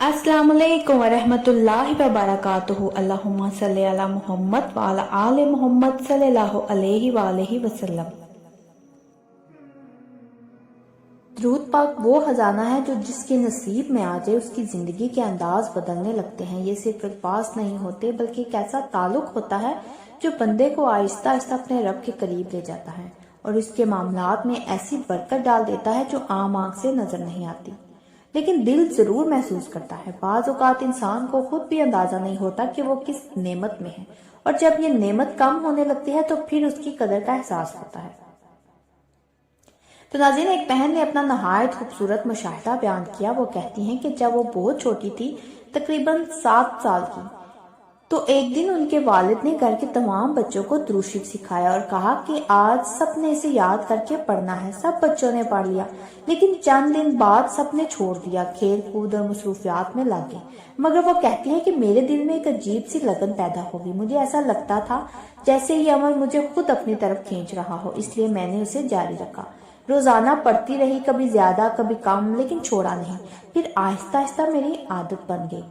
अस्सलाम वालेकुम वरहमतुल्लाहि वबरकातुहू। अल्लाहुम्मा सल्ली अला मुहम्मद व अला आले मुहम्मद सल्लल्लाहु अलैहि वसल्लम। दरूद पाक वो खजाना है जो जिसके नसीब में आ जाए उसकी जिंदगी के अंदाज बदलने लगते हैं। ये सिर्फ अल्फाज नहीं होते बल्कि एक ऐसा ताल्लुक होता है जो बंदे को आहिस्ता आहिस्ता अपने रब के करीब ले जाता है और उसके मामलात में ऐसी बरकत डाल देता है जो आम आंख से नजर नहीं आती, लेकिन दिल जरूर महसूस करता है। बाज़ औक़ात इंसान को खुद भी अंदाजा नहीं होता कि वो किस नेमत में है, और जब ये नेमत कम होने लगती है तो फिर उसकी कदर का एहसास होता है। तो नाज़रीन, एक बहन ने अपना नहायत खूबसूरत मुशाहिदा बयान किया। वो कहती हैं कि जब वो बहुत छोटी थी, तकरीबन 7 साल की, तो एक दिन उनके वालिद ने घर के तमाम बच्चों को दुरूद शरीफ सिखाया और कहा कि आज सबने इसे याद करके पढ़ना है। सब बच्चों ने पढ़ लिया, लेकिन चंद दिन बाद सबने छोड़ दिया, खेल कूद और मसरूफियात में लग गए। मगर वो कहती है कि मेरे दिल में एक अजीब सी लगन पैदा होगी। मुझे ऐसा लगता था जैसे ये अमल मुझे खुद अपनी तरफ खींच रहा हो, इसलिए मैंने उसे जारी रखा। रोजाना पढ़ती रही, कभी ज्यादा कभी कम, लेकिन छोड़ा नहीं। फिर आहिस्ता आहिस्ता मेरी आदत बन गई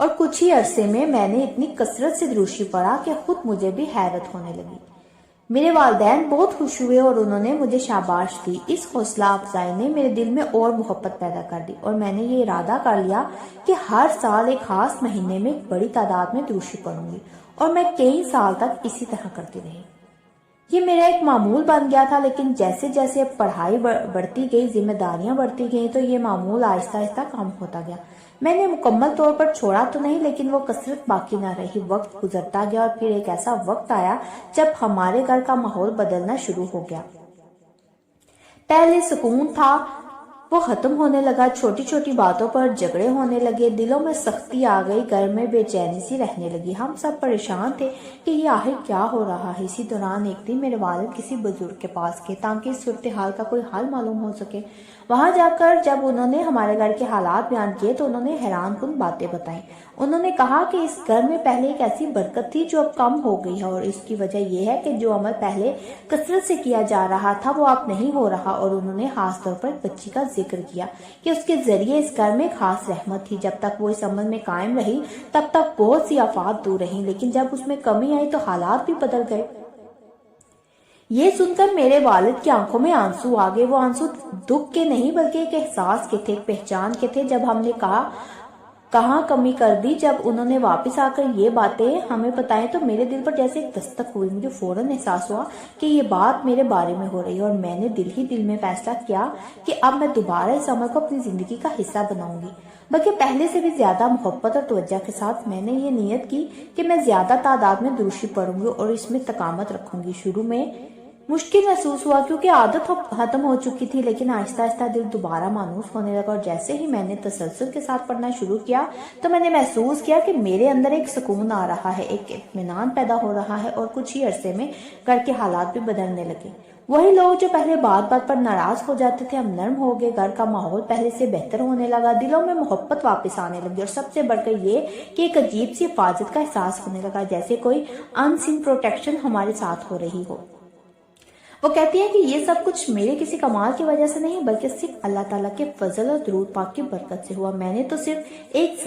और कुछ ही अरसे में मैंने इतनी कसरत से दुरूद शरीफ पढ़ा कि खुद मुझे भी हैरत होने लगी। मेरे वालिदैन बहुत खुश हुए और उन्होंने मुझे शाबाश दी। इस हौसला अफजाई ने मेरे दिल में और मोहब्बत पैदा कर दी और मैंने ये इरादा कर लिया कि हर साल एक खास महीने में एक बड़ी तादाद में दुरूद शरीफ पढ़ूंगी, और मैं कई साल तक इसी तरह करती रही। ये मेरा एक मामूल बन गया था, लेकिन जैसे जैसे पढ़ाई बढ़ती गई, जिम्मेदारियां बढ़ती गई, तो ये मामूल आहिस्ता आहिस्ता कम होता गया। मैंने मुकम्मल तौर पर छोड़ा तो नहीं, लेकिन वो कसरत बाकी ना रही। वक्त गुजरता गया और फिर एक ऐसा वक्त आया जब हमारे घर का माहौल बदलना शुरू हो गया। पहले सुकून था, वो खत्म होने लगा। छोटी छोटी बातों पर झगड़े होने लगे, दिलों में सख्ती आ गई, घर में बेचैनी सी रहने लगी। हम सब परेशान थे कि ये आखिर क्या हो रहा है। इसी दौरान एक दिन मेरे वालिद किसी बुजुर्ग के पास गए ताकि इस सूरत हाल का कोई हल मालूम हो सके। वहां जाकर जब उन्होंने हमारे घर के हालात बयान किए तो उन्होंने हैरानकुन बातें बताई। उन्होंने कहा कि इस घर में पहले एक ऐसी बरकत थी जो अब कम हो गई है, और इसकी वजह यह है कि जो अमल पहले कसरत से किया जा रहा था वो अब नहीं हो रहा। और उन्होंने खास तौर पर बच्ची का जिक्र किया कि उसके जरिए इस घर में खास रहमत थी। जब तक वो इस अमल में कायम रही तब तक बहुत सी आफात दूर रही, लेकिन जब उसमें कमी आई तो हालात भी बदल गए। ये सुनकर मेरे वालिद की आंखों में आंसू आ गए। वो आंसू दुख के नहीं बल्कि एक एहसास के थे, एक पहचान के थे। जब हमने कहाँ कमी कर दी, जब उन्होंने वापस आकर ये बातें हमें बताएं तो मेरे दिल पर जैसे एक दस्तक हुई। मुझे फौरन एहसास हुआ कि ये बात मेरे बारे में हो रही है, और मैंने दिल ही दिल में फैसला किया कि अब मैं दोबारा इस अमल को अपनी जिंदगी का हिस्सा बनाऊंगी, बल्कि पहले से भी ज्यादा मोहब्बत और तवज्जो के साथ। मैंने ये नियत की कि मैं ज्यादा तादाद में दुरूद शरीफ पढ़ूंगी और इसमें तकामत रखूंगी। शुरू में मुश्किल महसूस हुआ क्योंकि आदत खत्म हो चुकी थी, लेकिन आहिस्ता आहिस्ता दिल दोबारा मानूस होने लगा। और जैसे ही मैंने तसल्सल के साथ पढ़ना शुरू किया तो मैंने महसूस किया कि मेरे अंदर एक सुकून आ रहा है, एक इत्मीनान पैदा हो रहा है, और कुछ ही अरसे में घर के हालात भी बदलने लगे। वही लोग जो पहले बात बात पर नाराज हो जाते थे अब नर्म हो गए। घर का माहौल पहले से बेहतर होने लगा, दिलों में मोहब्बत वापस आने लगी, और सबसे बढ़कर ये कि एक अजीब सी हिफाजत का एहसास होने लगा, जैसे कोई अनसीन प्रोटेक्शन हमारे साथ हो रही हो। वो कहती है कि ये सब कुछ मेरे किसी कमाल की वजह से नहीं बल्कि सिर्फ अल्लाह ताला के फजल और दुरूद पाक की बरकत से हुआ। मैं तो सिर्फ एक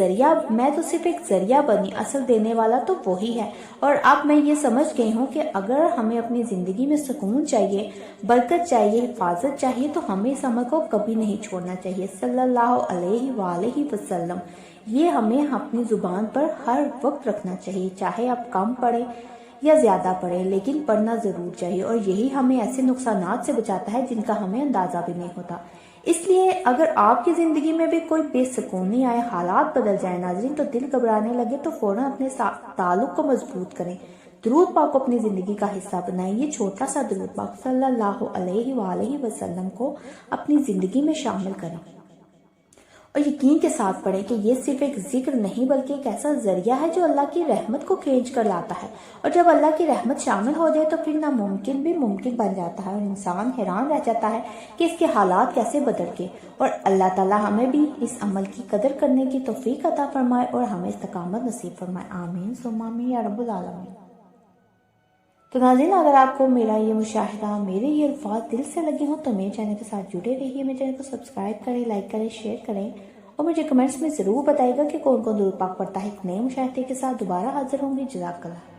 जरिया बनी, असल देने वाला तो वही है। और अब मैं ये समझ गई हूँ कि अगर हमें अपनी जिंदगी में सुकून चाहिए, बरकत चाहिए, हिफाजत चाहिए, तो हमें इस अमल को कभी नहीं छोड़ना चाहिए। सल्लल्लाहु अलैहि वसल्लम, ये हमें अपनी जुबान पर हर वक्त रखना चाहिए, चाहे आप कम पढ़े या ज्यादा पढ़े, लेकिन पढ़ना जरूर चाहिए। और यही हमें ऐसे नुकसानात से बचाता है जिनका हमें अंदाजा भी नहीं होता। इसलिए अगर आपकी जिंदगी में भी कोई बेसुकूनी आए, हालात बदल जाए नाज़रीन, तो दिल घबराने लगे तो फौरन अपने ताल्लुक को मजबूत करें, दुरूद पाक को अपनी जिंदगी का हिस्सा बनाएं। ये छोटा सा दुरूद पाक सल्लल्लाहु अलैहि वसल्लम को अपनी जिंदगी में शामिल करें और यकीन के साथ पढ़ें कि ये सिर्फ एक जिक्र नहीं बल्कि एक ऐसा जरिया है जो अल्लाह की रहमत को खींच कर लाता है। और जब अल्लाह की रहमत शामिल हो जाए तो फिर नामुमकिन भी मुमकिन बन जाता है, और इंसान हैरान रह जाता है कि इसके हालात कैसे बदल गए। और अल्लाह ताला हमें भी इस अमल की कदर करने की तौफीक अता फरमाए और हमें इस्तकामत नसीब फरमाए। आमीन सुम्मा आमीन या रब्बुल आलमीन। तो नाज़रीन, अगर आपको मेरा ये मुशाहिदा, मेरे ये अल्फाज दिल से लगे हों तो मेरे चैनल के साथ जुड़े रहिए। मेरे चैनल को सब्सक्राइब करें, लाइक करें, शेयर करें اور مجھے کمنٹس میں ضرور بتائے گا کہ کون کون درود پاک پڑھتا ہے۔ ایک نئے مشاہدے کے ساتھ دوبارہ حاضر ہوں گی۔ جزاک اللہ۔